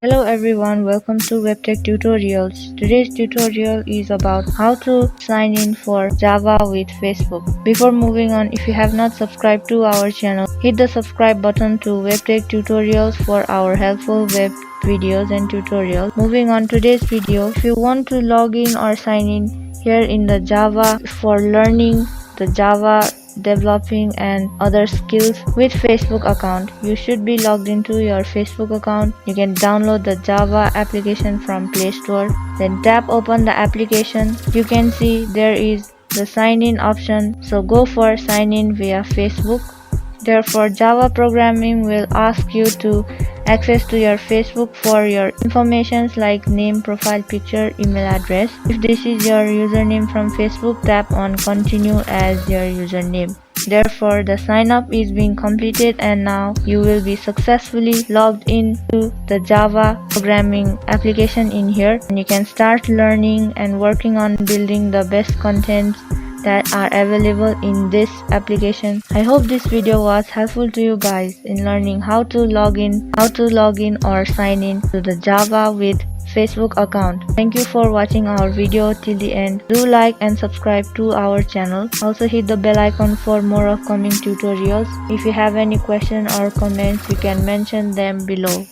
Hello everyone, welcome to WebTech Tutorials. Today's tutorial is about how to sign in for Java with Facebook. Before moving on, if you have not subscribed to our channel, hit the subscribe button to WebTech Tutorials for our helpful web videos and tutorials. Moving on today's video, if you want to log in or sign in here in the Java for learning the Java developing and other skills with Facebook account, you should be logged into your Facebook account. You can download the Java application from Play Store, then tap open the application. You can see there is the sign in option, so go for sign in via Facebook. Therefore, Java programming will ask you to access to your Facebook for your informations like name, profile picture, email address. If this is your username from Facebook, tap on continue as your username. Therefore, the sign up is being completed and now you will be successfully logged into the Java programming application in here, and you can start learning and working on building the best contents that are available in this application. I hope this video was helpful to you guys in learning how to log in or sign in to the Java with Facebook account. Thank you for watching our video till the end. Do like and subscribe to our channel. Also hit the bell icon for more upcoming tutorials. If you have any question or comments, you can mention them below.